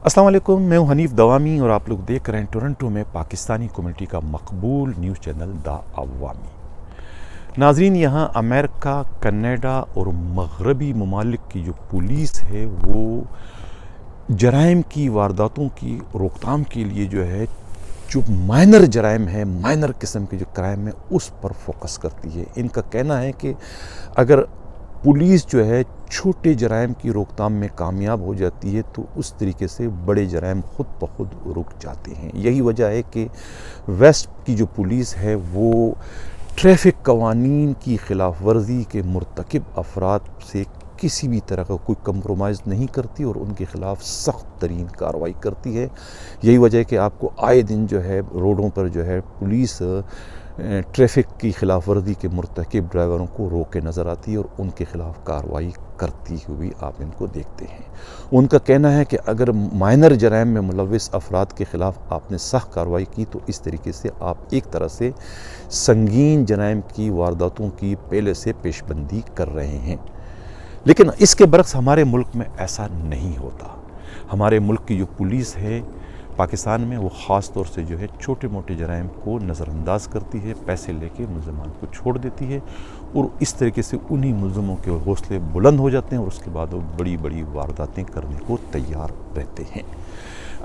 अस्सलाम वालेकुम, मैं हूं हनीफ दवामी और आप लोग देख रहे हैं टोरंटो में पाकिस्तानी कम्युनिटी का मकबूल न्यूज़ चैनल द अवामी। नाजरीन, यहाँ अमेरिका, कनाडा और मगरबी ममालिक की जो पुलिस है वो जराइम की वारदातों की रोकथाम के लिए जो है, जो माइनर जराइम है, माइनर किस्म के जो क्राइम है उस पर फोकस करती है। इनका कहना है कि अगर पुलिस जो है छोटे जराइम की रोकथाम में कामयाब हो जाती है तो उस तरीके से बड़े जराइम खुद ब खुद रुक जाते हैं। यही वजह है कि वेस्ट की जो पुलिस है वो ट्रैफिक कवानीन की खिलाफ वर्जी के मुर्तकिब अफराद से किसी भी तरह का कोई कंप्रोमाइज़ नहीं करती और उनके ख़िलाफ़ सख्त तरीन कार्रवाई करती है। यही वजह है कि आपको आए दिन जो है रोडों पर जो है पुलिस ट्रैफिक की खिलाफ वर्जी के मुर्तकिब ड्राइवरों को रोक के नज़र आती है और उनके ख़िलाफ़ कार्रवाई करती हुई आप इनको देखते हैं। उनका कहना है कि अगर माइनर जराइम में मुलविस अफराद के ख़िलाफ़ आपने सख्त कार्रवाई की तो इस तरीके से आप एक तरह से संगीन जराइम की वारदातों की पहले से पेशबंदी कर रहे हैं। लेकिन इसके बरक्स हमारे मुल्क में ऐसा नहीं होता। हमारे मुल्क की जो पुलिस है पाकिस्तान में वो ख़ास तौर से जो है छोटे मोटे जराइम को नज़रअंदाज करती है, पैसे लेके मुलज़मान को छोड़ देती है और इस तरीके से उन्हीं मुलज़मों के हौसले बुलंद हो जाते हैं और उसके बाद वो बड़ी बड़ी वारदातें करने को तैयार रहते हैं।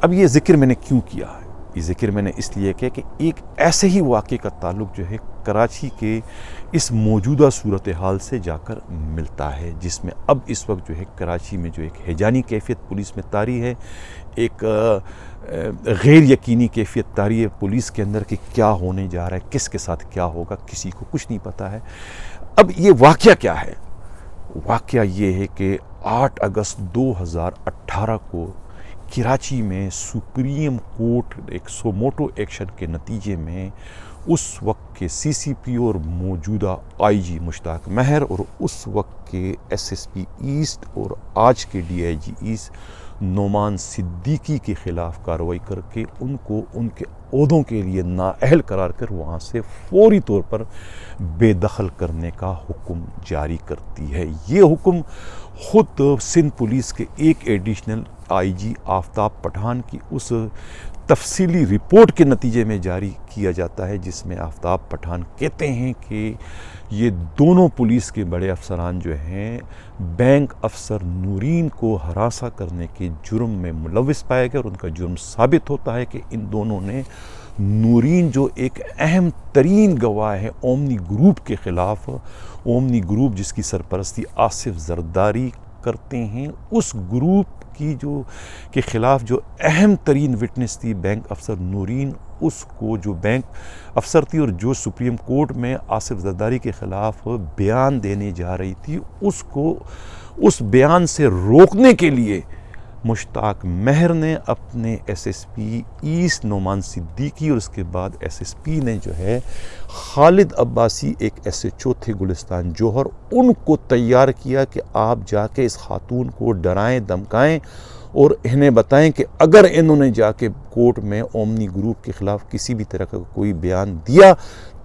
अब ये ज़िक्र मैंने क्यों किया है? ये ज़िक्र मैंने इसलिए किया कि एक ऐसे ही वाक़े का ताल्लुक़ जो है कराची के इस मौजूदा सूरत हाल से जाकर मिलता है, जिसमें अब इस वक्त जो है कराची में जो एक हैजानी कैफियत पुलिस में तारी है, एक गैर यकीनी कैफियत तारी है पुलिस के अंदर कि क्या होने जा रहा है, किसके साथ क्या होगा, किसी को कुछ नहीं पता है। अब ये वाक़या क्या है? वाक़या ये है कि 8 अगस्त 2018 को कराची में सुप्रीम कोर्ट एक सोमोटो एक्शन के नतीजे में उस वक्त के सीसीपी और मौजूदा आईजी मुश्ताक महर और उस वक्त के एसएसपी ईस्ट और आज के डीआईजी ईस्ट नोमान सिद्दीकी के ख़िलाफ़ कार्रवाई करके उनको उनके ओहदों के लिए नाअहल करार कर वहाँ से फौरी तौर पर बेदखल करने का हुक्म जारी करती है। ये हुक्म ख़ुद सिंध पुलिस के एक एडिशनल आईजी आफ्ताब पठान की उस तफसीली रिपोर्ट के नतीजे में जारी किया जाता है, जिसमें आफ्ताब पठान कहते हैं कि ये दोनों पुलिस के बड़े अफसरान जो हैं बैंक अफसर नूरीन को हरासा करने के जुर्म में मुलविस पाया गया और उनका जुर्म साबित होता है कि इन दोनों ने नूरीन जो एक अहम तरीन गवाह है ओमनी ग्रुप के ख़िलाफ़, ओमनी ग्रुप जिसकी सरपरस्ती आसिफ जरदारी करते हैं, उस ग्रुप की जो के ख़िलाफ़ जो अहम तरीन विटनेस थी बैंक अफसर नूरीन, उसको जो बैंक अफसर थी और जो सुप्रीम कोर्ट में आसिफ जरदारी के ख़िलाफ़ बयान देने जा रही थी, उसको उस बयान से रोकने के लिए मुश्ताक महर ने अपने एसएसपी ईस्ट नोमान सिद्दीकी और उसके बाद एसएसपी ने जो है खालिद अब्बासी एक एसएचओ थे गुलिस्तान जौहर, उनको तैयार किया कि आप जाके इस खातून को डराएं धमकाएं और इन्हें बताएं कि अगर इन्होंने जाके कोर्ट में ओमनी ग्रुप के ख़िलाफ़ किसी भी तरह का कोई बयान दिया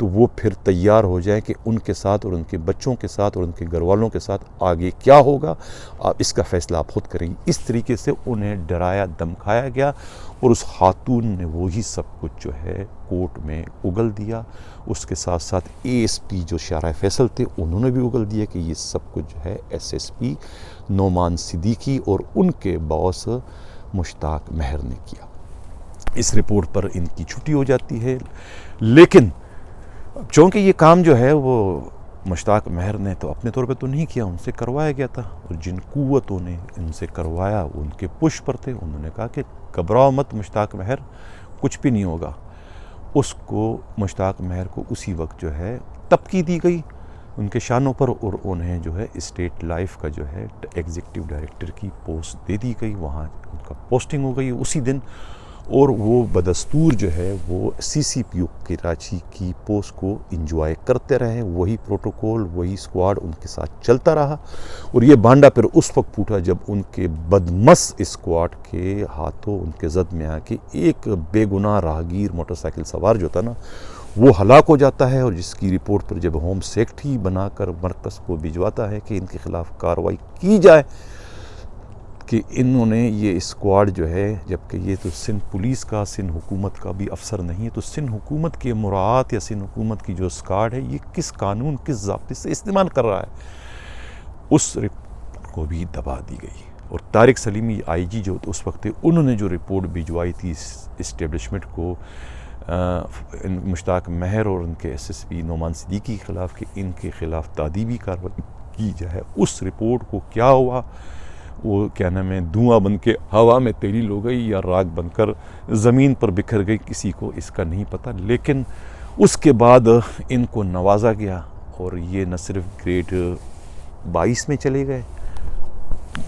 तो वो फिर तैयार हो जाए कि उनके साथ और उनके बच्चों के साथ और उनके घर वालों के साथ आगे क्या होगा, आप इसका फ़ैसला आप खुद करेंगे। इस तरीके से उन्हें डराया धमकाया गया और उस खातून ने वही सब कुछ जो है कोर्ट में उगल दिया। उसके साथ साथ एएसपी जो शारा फैसल थे उन्होंने भी उगल दिया कि ये सब कुछ जो है एसएसपी नोमान सिद्दीकी और उनके बॉस मुश्ताक महर ने किया। इस रिपोर्ट पर इनकी छुट्टी हो जाती है, लेकिन चूँकि ये काम जो है वो मुश्ताक महर ने तो अपने तौर पे तो नहीं किया, उनसे करवाया गया था और जिन कुव्वतों ने इनसे करवाया उनके पुश पर थे। उन्होंने कहा कि घबराओ मत मुश्ताक महर, कुछ भी नहीं होगा। उसको मुश्ताक महर को उसी वक्त जो है तबकी दी गई उनके शानों पर और उन्हें जो है स्टेट लाइफ का जो है एग्जीक्यूटिव डायरेक्टर की पोस्ट दे दी गई, वहाँ उनका पोस्टिंग हो गई उसी दिन और वो बदस्तूर जो है वो सीसीपीओ कराची की पोस्ट को इंजॉय करते रहे। वही प्रोटोकॉल, वही स्क्वाड उनके साथ चलता रहा और ये बांडा फिर उस वक्त फूटा जब उनके बदमस स्क्वाड के हाथों उनके जद में आके एक बेगुनाह राहगीर मोटरसाइकिल सवार जो था ना वो हलाक हो जाता है और जिसकी रिपोर्ट पर जब होम सेक्रेटरी बनाकर मरकज़ को भिजवाता है कि इनके ख़िलाफ़ कार्रवाई की जाए, कि इन्होंने ये स्क्वाड जो है, जबकि ये तो सिंध पुलिस का, सिंध हुकूमत का भी अफसर नहीं है, तो सिंध हुकूमत के मुराद या सिंध हुकूमत की जो स्क्वाड है ये किस कानून, किस ज़ाब्ते से इस्तेमाल कर रहा है, उस रिपोर्ट को भी दबा दी गई। और तारिक सलीमी आईजी जो उस वक्त थे, उन्होंने जो रिपोर्ट भिजवाई थी इस्टेब्लिशमेंट को मुश्ताक महर और उनके एसएसपी नोमान सिद्दीकी के ख़िलाफ़ कि इनके ख़िलाफ़ तादीबी कार्रवाई की जाए, उस रिपोर्ट को क्या हुआ, वो क्या नाम है, धुआं बन के हवा में तब्दील हो गई या राख बनकर ज़मीन पर बिखर गई, किसी को इसका नहीं पता। लेकिन उसके बाद इनको नवाजा गया और ये न सिर्फ ग्रेड 22 में चले गए,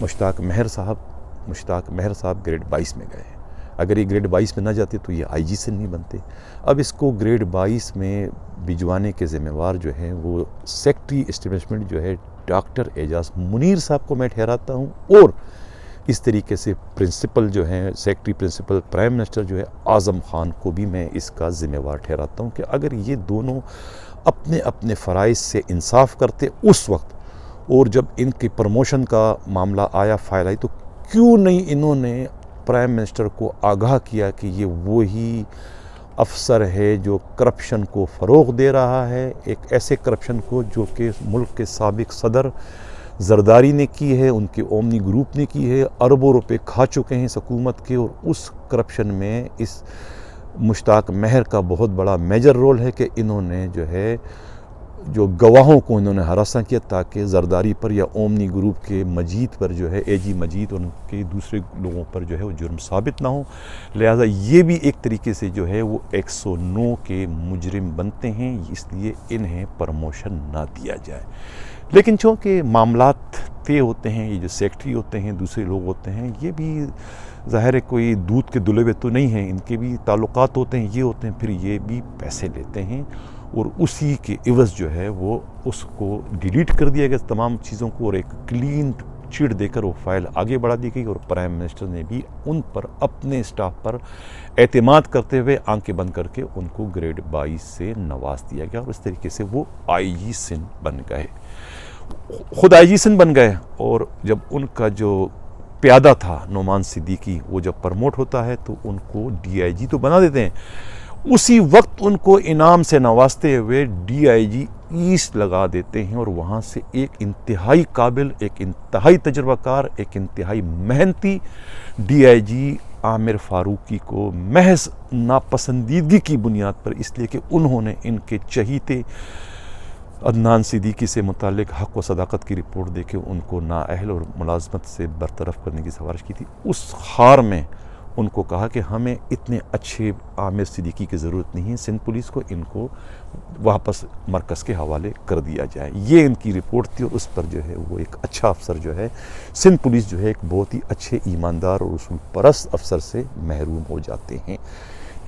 मुश्ताक महर साहब ग्रेड 22 में गए। अगर ये ग्रेड 22 में ना जाते तो ये आईजी से नहीं बनते। अब इसको ग्रेड 22 में भिजवाने के ज़िम्मेवार जो हैं वो सेक्रेटरी इस्टेब्लिशमेंट जो है डॉक्टर एजाज मुनीर साहब को मैं ठहराता हूँ, और इस तरीके से प्रिंसिपल जो हैं, सेक्रेटरी प्रिंसिपल प्राइम मिनिस्टर जो है आज़म खान को भी मैं इसका ज़िम्मेवार ठहराता हूँ कि अगर ये दोनों अपने अपने फ़राइज़ से इंसाफ करते उस वक्त, और जब इनकी प्रमोशन का मामला आया, फाइल आई, तो क्यों नहीं इन्होंने प्राइम मिनिस्टर को आगाह किया कि ये वही अफसर है जो करप्शन को फ़रोग़ दे रहा है, एक ऐसे करप्शन को जो कि मुल्क के साबिक़ सदर जरदारी ने की है, उनके ओमनी ग्रुप ने की है, अरबों रुपए खा चुके हैं इस हुकूमत के, और उस करप्शन में इस मुश्ताक महर का बहुत बड़ा मेजर रोल है कि इन्होंने जो है जो गवाहों को इन्होंने हरासा किया ताकि जरदारी पर या ओमनी ग्रुप के मजीद पर जो है, एजी मजीद और उनके दूसरे लोगों पर जो है वो जुर्म साबित ना हो। लिहाजा ये भी एक तरीके से जो है वो 109 के मुजरिम बनते हैं, इसलिए इन्हें प्रमोशन ना दिया जाए। लेकिन चूँकि मामलात तय होते हैं, ये जो सेक्रेटरी होते हैं, दूसरे लोग होते हैं, ये भी ज़ाहिर है कोई दूध के दुले हुए तो नहीं हैं, इनके भी ताल्लुकात होते हैं, ये होते हैं, फिर ये भी पैसे लेते हैं और उसी के इवज़ जो है वो उसको डिलीट कर दिया गया तमाम चीज़ों को, और एक क्लीन चिट देकर वो फाइल आगे बढ़ा दी गई, और प्राइम मिनिस्टर ने भी उन पर अपने स्टाफ पर एतमाद करते हुए आंखें बंद करके उनको ग्रेड 22 से नवाज दिया गया, और इस तरीके से वो आईजी सिंध बन गए, खुद आईजी सिंध बन गए। और जब उनका जो प्यादा था नोमान सिद्दीकी, वो जब प्रमोट होता है तो उनको डीआईजी तो बना देते हैं, उसी वक्त उनको इनाम से नवाजते हुए डीआईजी ईस्ट लगा देते हैं, और वहाँ से एक इंतहाई काबिल, एक इंतहाई तजर्बाकार, एक इंतहाई मेहनती डीआईजी आमिर फारूकी को महज नापसंदीदगी की बुनियाद पर, इसलिए कि उन्होंने इनके चहीते अदनान सिद्दीकी से मुतालिक हक़ व सदाकत की रिपोर्ट देके उनको नाअहल और मुलाजमत से बरतरफ करने की सिफारिश की थी, उस हार में उनको कहा कि हमें इतने अच्छे आमिर सिद्दीकी की ज़रूरत नहीं है, सिंध पुलिस को इनको वापस मरकज़ के हवाले कर दिया जाए। ये इनकी रिपोर्ट थी, और उस पर जो है वो एक अच्छा अफसर जो है, सिंध पुलिस जो है एक बहुत ही अच्छे ईमानदार और उसूल परस्त अफसर से महरूम हो जाते हैं।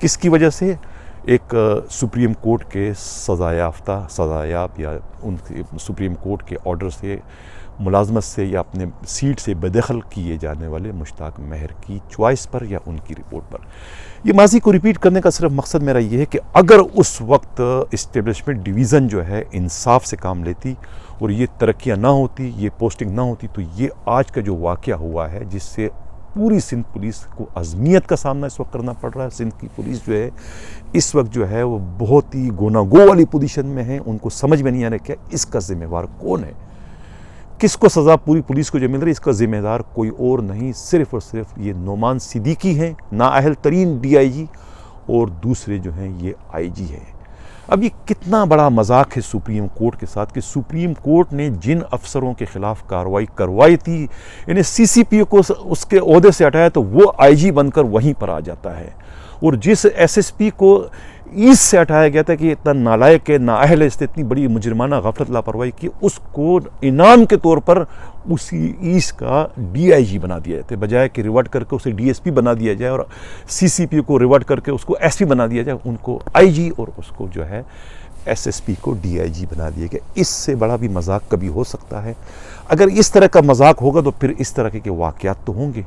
किसकी वजह से? एक सुप्रीम कोर्ट के सज़ायाब या उन सुप्रीम कोर्ट के ऑर्डर से मुलाजमत से या अपने सीट से बेदखल किए जाने वाले मुश्ताक महर की चॉइस पर या उनकी रिपोर्ट पर। ये माजी को रिपीट करने का सिर्फ मकसद मेरा ये है कि अगर उस वक्त इस्टेब्लिशमेंट डिवीज़न जो है इंसाफ से काम लेती और ये तरक्कियाँ ना होती, ये पोस्टिंग ना होती, तो ये आज का जो वाक़या हुआ है जिससे पूरी सिंध पुलिस को अज़मियत का सामना इस वक्त करना पड़ रहा है। सिंध की पुलिस जो है इस वक्त जो है वो बहुत ही गोनागो वाली पोजीशन में है, उनको समझ में नहीं आ रहा क्या इसका ज़िम्मेवार कौन है, किसको सज़ा पूरी पुलिस को जो मिल रही है इसका ज़िम्मेदार कोई और नहीं, सिर्फ़ और सिर्फ ये नोमान सिद्दीकी हैं, नाअहल तरीन डीआईजी, और दूसरे जो हैं ये आईजी हैं। अब ये कितना बड़ा मजाक है सुप्रीम कोर्ट के साथ कि सुप्रीम कोर्ट ने जिन अफसरों के ख़िलाफ़ कार्रवाई करवाई थी, इन्हें सीसीपीओ को उसके ओहदे से हटाया तो वो आईजी बनकर वहीं पर आ जाता है, और जिस एसएसपी को ईस्ट से हटाया गया था कि इतना नालायक है, नाअहल है, इसने इतनी बड़ी मुजरिमाना गफलत लापरवाही की, उसको इनाम के तौर पर उसी ईस्ट का डीआईजी बना दिया जाता है, बजाय कि रिवर्ट करके उसे डीएसपी बना दिया जाए और सीसीपी को रिवर्ट करके उसको एसपी बना दिया जाए, उनको आईजी और उसको जो है एसएसपी को डीआईजी बना दिया गया। इससे बड़ा भी मजाक कभी हो सकता है? अगर इस तरह का मजाक होगा तो फिर इस तरह के वाक़यात तो होंगे।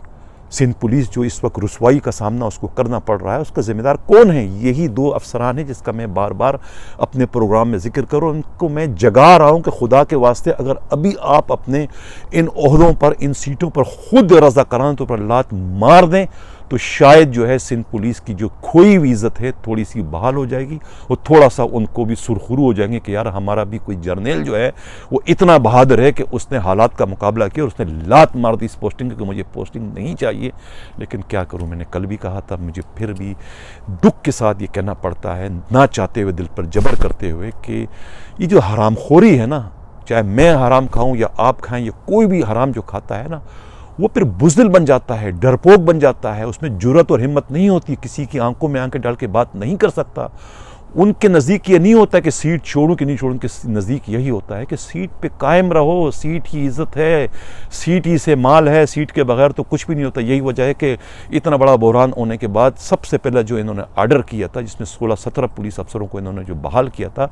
सिंध पुलिस जो इस वक्त रुसवाई का सामना उसको करना पड़ रहा है, उसका ज़िम्मेदार कौन है? यही दो अफसरान हैं जिसका मैं बार बार अपने प्रोग्राम में जिक्र करूँ। उनको मैं जगा रहा हूँ कि खुदा के वास्ते अगर अभी आप अपने इन ओहदों पर, इन सीटों पर खुद रज़ाकाराना तौर पर लात मार दें तो शायद जो है सिंध पुलिस की जो खोई हुई इज़्ज़त है थोड़ी सी बहाल हो जाएगी और थोड़ा सा उनको भी सुरखुरू हो जाएंगे कि यार हमारा भी कोई जर्नल जो है वो इतना बहादुर है कि उसने हालात का मुकाबला किया और उसने लात मार दी इस पोस्टिंग की, मुझे पोस्टिंग नहीं चाहिए। लेकिन क्या करूं, मैंने कल भी कहा था, मुझे फिर भी दुख के साथ ये कहना पड़ता है, ना चाहते हुए, दिल पर जबर करते हुए, कि ये जो हरामखोरी है ना, चाहे मैं हराम खाऊं या आप खाएं या कोई भी हराम जो खाता है ना, वो फिर बुज़दिल बन जाता है, डरपोक बन जाता है। उसमें जुर्रत और हिम्मत नहीं होती, किसी की आंखों में आंखें डाल के बात नहीं कर सकता। उनके नज़दीक ये नहीं होता कि सीट छोड़ूं कि नहीं छोड़ूं, उनके नज़दीक यही होता है कि सीट पे कायम रहो, सीट ही इज़्ज़त है, सीट ही से माल है, सीट के बगैर तो कुछ भी नहीं होता। यही वजह है कि इतना बड़ा बहरान होने के बाद सबसे पहले जो इन्होंने आर्डर किया था, जिसमें 16-17 पुलिस अफसरों को इन्होंने जो बहाल किया था,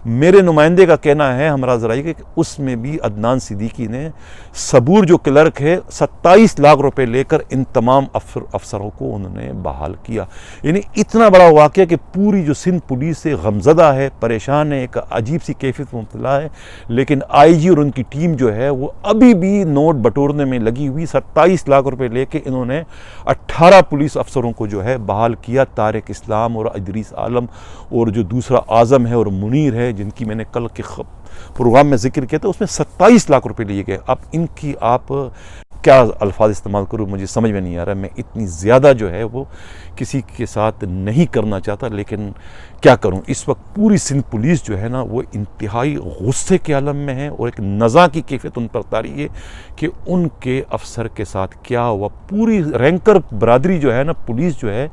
मेरे नुमाइंदे का कहना है हमरा ज़राई कि उसमें भी अदनान सिद्दीकी ने सबूर जो क्लर्क है 27 लाख रुपए लेकर इन तमाम अफसरों को उन्होंने बहाल किया। यानी इतना बड़ा वाक़या कि पूरी जो सिंध पुलिस से गमज़दा है, परेशान है, एक अजीब सी कैफियत में मुब्तला है। लेकिन आईजी और उनकी टीम जो है वो अभी भी नोट बटोरने में लगी हुई। 27 लाख रुपए लेके इन्होंने 18 पुलिस अफसरों को जो है बहाल किया। तारिक इस्लाम और इदरीस आलम और जो दूसरा आज़म है और मुनीर है, जिनकी मैंने कल के प्रोग्राम में जिक्र किया था, उसमें 27 लाख रुपए लिए गए। अब इनकी आप क्या अल्फाज इस्तेमाल करूँ, मुझे समझ में नहीं आ रहा। मैं इतनी ज़्यादा जो है वो किसी के साथ नहीं करना चाहता, लेकिन क्या करूँ, इस वक्त पूरी सिंध पुलिस जो है ना वो इंतहाई गुस्से के आलम में है और एक नज़ा की कैफियत उन पर तारी है कि उनके अफसर के साथ क्या हुआ। पूरी रैंकर बरादरी जो है ना, पुलिस जो है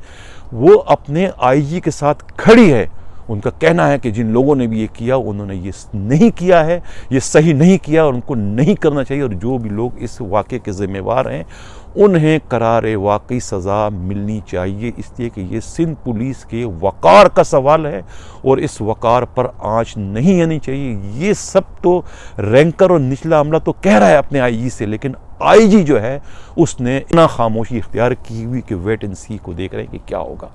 वो अपने आईजी के साथ खड़ी है। उनका कहना है कि जिन लोगों ने भी ये किया उन्होंने ये नहीं किया है, ये सही नहीं किया और उनको नहीं करना चाहिए, और जो भी लोग इस वाक़े के ज़िम्मेवार हैं उन्हें करारे वाकई सज़ा मिलनी चाहिए। इसलिए कि ये सिंध पुलिस के वक़ार का सवाल है और इस वक़ार पर आँच नहीं आनी चाहिए। ये सब तो रैंकर और निचला अमला तो कह रहा है अपने आईजी से, लेकिन आईजी जो है उसने इतना खामोशी इख्तियार की हुई कि वेट एंड सी को देख रहे हैं कि क्या होगा।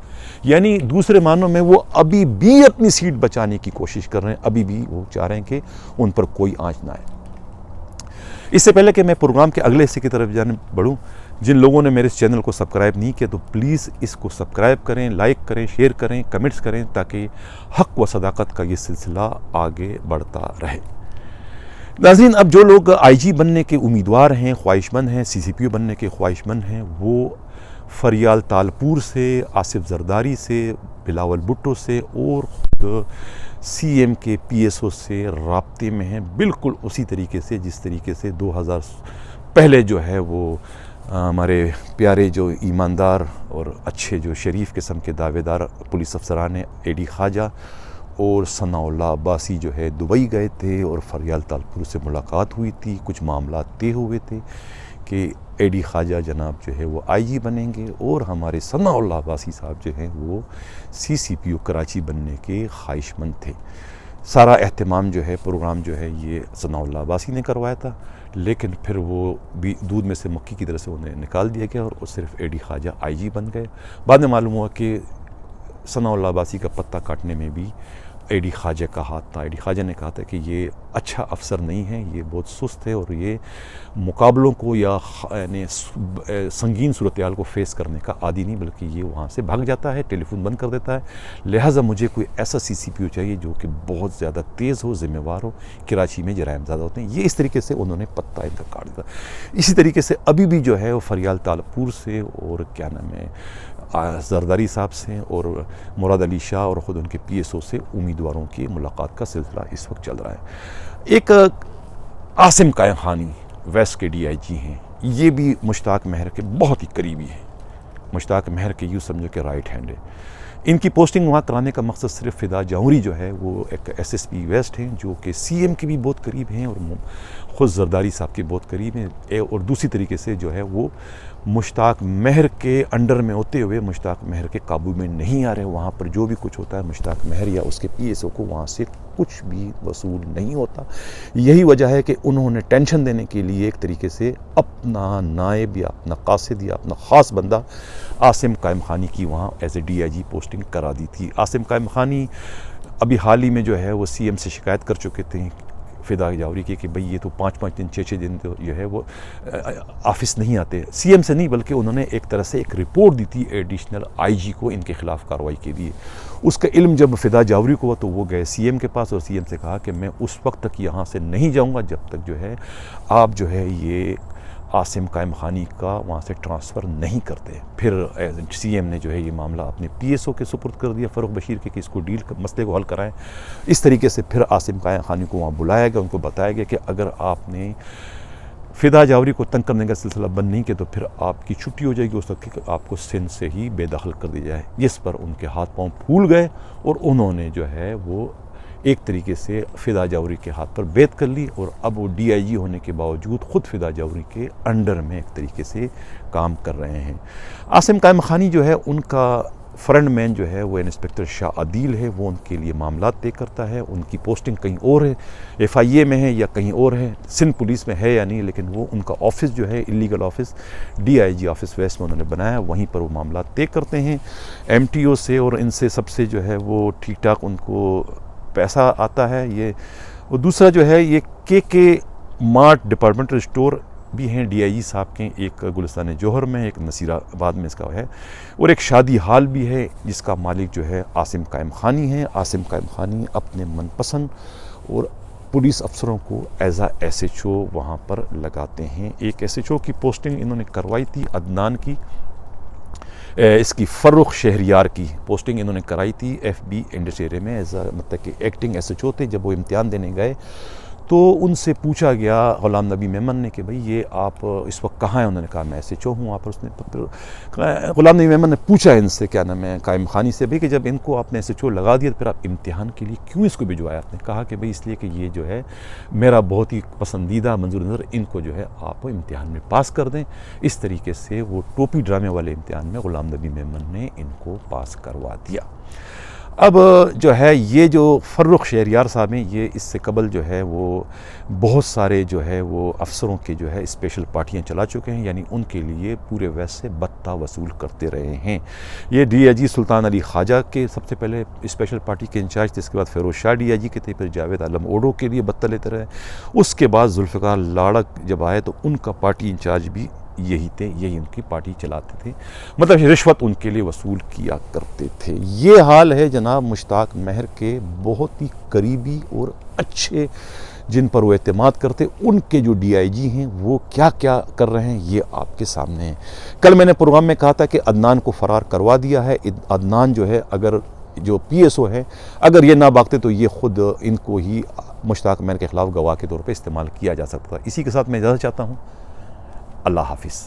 यानी दूसरे मानों में वो अभी भी अपनी सीट बचाने की कोशिश कर रहे हैं, अभी भी वो चाह रहे हैं कि उन पर कोई आँच ना आए। इससे पहले कि मैं प्रोग्राम के अगले हिस्से की तरफ जाने बढ़ूँ, जिन लोगों ने मेरे इस चैनल को सब्सक्राइब नहीं किया तो प्लीज़ इसको सब्सक्राइब करें, लाइक करें, शेयर करें, कमेंट्स करें, ताकि हक़ व सदाकत का ये सिलसिला आगे बढ़ता रहे। नाज़रीन, अब जो लोग आईजी बनने के उम्मीदवार हैं, ख्वाहिशमंद हैं, सीसीपीओ बनने के ख्वाहिशमंद हैं, वो फरियाल तालपुर से, आसिफ जरदारी से, बिलावल भुट्टो से और ख़ुद सीएम के पीएसओ से राब्ते में हैं, बिल्कुल उसी तरीके से जिस तरीके से 2000 पहले जो है वो हमारे प्यारे जो ईमानदार और अच्छे जो शरीफ किस्म के दावेदार पुलिस अफसरान हैं, एडी ख्वाजा और सनाउल्लाह अब्बासी जो है दुबई गए थे और फरियाल तालपुर से मुलाकात हुई थी। कुछ मामला तय हुए थे कि एडी ख्वाजा जनाब जो है वो आईजी बनेंगे और हमारे सनाउल्लाह अब्बासी साहब जो हैं वो सीसीपीओ कराची बनने के ख्वाहिशमंद थे। सारा एहतमाम जो है, प्रोग्राम जो है, ये सनाउल्लाह अब्बासी ने करवाया था, लेकिन फिर वो भी दूध में से मक्खी की तरह से उन्हें निकाल दिया गया और सिर्फ एडी ख्वाजा आईजी बन गए। बाद में मालूम हुआ कि सनाउल्लाह अब्बासी का पत्ता काटने में भी एडी ख्वाजा का हाथ था। एडी ख्वाजा ने कहा था कि ये अच्छा अफसर नहीं है, ये बहुत सुस्त है और ये मुकाबलों को या यानी संगीन सूरत-ए-हाल को फेस करने का आदी नहीं, बल्कि ये वहाँ से भाग जाता है, टेलीफोन बंद कर देता है। लिहाजा मुझे कोई ऐसा सीसीपीओ चाहिए जो कि बहुत ज़्यादा तेज़ हो, ज़िम्मेवार हो। कराची में जराइम ज़्यादा होते हैं। ये इस तरीके से उन्होंने पत्ता इनका काट दिया। इसी तरीके से अभी भी जो है वो फरियाल तालपुर से और क्या नाम है जरदारी साहब से और मुराद अली शाह और ख़ुद उनके पीएसओ से उम्मीदवारों की मुलाकात का सिलसिला इस वक्त चल रहा है। एक आसिम कायम खानी वेस्ट के डीआईजी हैं, ये भी मुश्ताक महर के बहुत ही करीबी हैं। मुश्ताक महर के यूँ समझो कि राइट हैंड है। इनकी पोस्टिंग वहाँ कराने का मकसद सिर्फ फ़िदा जौहरी जो है वो एक एसएसपी वेस्ट हैं, जो कि सीएम के भी बहुत करीब हैं और ख़ुद जरदारी साहब के बहुत करीब हैं, और दूसरी तरीके से जो है वो मुश्ताक महर के अंडर में होते हुए मुश्ताक महर के काबू में नहीं आ रहे। वहाँ पर जो भी कुछ होता है मुश्ताक महर या उसके पीएसओ को वहाँ से कुछ भी वसूल नहीं होता। यही वजह है कि उन्होंने टेंशन देने के लिए एक तरीके से अपना नायब या अपना कासिद या अपना ख़ास बंदा आसिम कायम खानी की वहाँ एज ए DIG पोस्टिंग करा दी थी। आसिम कायम खानी अभी हाल ही में जो है वो CM से शिकायत कर चुके थे फ़िदा जावरी की कि भाई ये तो 5-5 दिन 6-6 दिन तो जो है वो ऑफिस नहीं आते। CM से नहीं बल्कि उन्होंने एक तरह से एक रिपोर्ट दी थी एडिशनल IG को इनके ख़िलाफ़ कार्रवाई के लिए। उसका इल्म जब फ़िदा जावरी को हुआ तो वो गए CM के पास और CM से कहा कि मैं उस वक्त तक यहाँ से नहीं जाऊँगा जब तक जो है आप जो है ये आसिम कायम खानी का वहाँ से ट्रांसफ़र नहीं करते। फिर CM ने जो है ये मामला अपने PSO के सुपुर्द कर दिया फ़रूख बशीर के कि इसको मसले को हल कराएं। इस तरीके से फिर आसिम कायम खानी को वहाँ बुलाया गया, उनको बताया गया कि अगर आपने फ़िदा जावरी को तंग करने का सिलसिला बंद नहीं किया तो फिर आपकी छुट्टी हो जाएगी, उस वक्त आपको सिंध से ही बेदखल कर दी जाए। जिस पर उनके हाथ पाँव फूल गए और उन्होंने जो है वो एक तरीके से फ़िदा जावरी के हाथ पर बैत कर ली और अब वो DIG होने के बावजूद ख़ुद फ़िदा जावरी के अंडर में एक तरीके से काम कर रहे हैं। आसिम कायम खानी जो है उनका फ्रंट मैन जो है वो इंस्पेक्टर शाह आदिल है, वो उनके लिए मामला तय करता है। उनकी पोस्टिंग कहीं और है, FIA में है या कहीं और है, सिंध पुलिस में है या नहीं, लेकिन वो उनका ऑफिस जो है illegal office DIG office west में उन्होंने बनाया, वहीं पर वो मामला तय करते हैं MTO से और इनसे सबसे जो है वो ठीक ठाक उनको पैसा आता है। ये और दूसरा जो है ये KK मार्ट डिपार्टमेंटल स्टोर भी हैं DIG साहब के, एक गुलिस्तान जौहर में, एक नसीराबाद में इसका है, और एक शादी हाल भी है जिसका मालिक जो है आसिम कायम खानी है। आसिम कायम खानी अपने मनपसंद और पुलिस अफसरों को एज आ SHO वहाँ पर लगाते हैं। एक SHO की पोस्टिंग इन्होंने करवाई थी अदनान की, इसकी फ़र्रुख शहरियार की पोस्टिंग इन्होंने कराई थी FB इंडस्ट्री एरिया में एज मतलब कि एक्टिंग SHO थे। जब वो इम्तिहान देने गए तो उनसे पूछा गया ग़ुलाम नबी मेमन ने कि भाई ये आप इस वक्त कहाँ हैं। उन्होंने कहा मैं SHO हूँ वहाँ पर। उसने ग़ुलाम नबी मेमन ने पूछा इनसे क्या नाम है कायम खानी से भाई कि जब इनको आपने SHO लगा दिया तो फिर आप इम्तिहान के लिए क्यों इसको भिजवाया। आपने कहा कि भाई इसलिए कि ये जो है मेरा बहुत ही पसंदीदा मंजूर नज़र, इनको जो है आप इम्तिहान में पास कर दें। इस तरीके से वो टोपी ड्रामे वाले इम्तिहान में ग़ुलाम नबी मेमन ने इनको पास करवा दिया। अब जो है ये जो फ़र्रुख शहरियार साहब हैं, ये इससे कबल जो है वो बहुत सारे जो है वो अफसरों के जो है स्पेशल पार्टियां चला चुके हैं, यानी उनके लिए पूरे वैसे से भत्ता वसूल करते रहे हैं। ये DIG सुल्तान अली ख्वाजा के सबसे पहले स्पेशल पार्टी के इंचार्ज थे, इसके बाद फ़िरोज़ शाह DIG के थे, फिर जावेद आलम ओडो के लिए भत्ता लेते रहे। उसके बाद जुल्फ़िकार लाड़क जब आए तो उनका पार्टी इंचार्ज भी यही थे, यही उनकी पार्टी चलाते थे, मतलब रिश्वत उनके लिए वसूल किया करते थे। ये हाल है जनाब मुश्ताक महर के बहुत ही करीबी और अच्छे जिन पर वो एतमाद करते, उनके जो DIG हैं वो क्या क्या कर रहे हैं ये आपके सामने है। कल मैंने प्रोग्राम में कहा था कि अदनान को फ़रार करवा दिया है। अदनान जो है अगर जो PSO है अगर ये ना भागते तो ये ख़ुद इनको ही मुश्ताक महर के ख़िलाफ़ गवाह के तौर पर इस्तेमाल किया जा सकता था। इसी के साथ मैं इजाज़त चाहता हूँ। अल्लाह हाफिज़।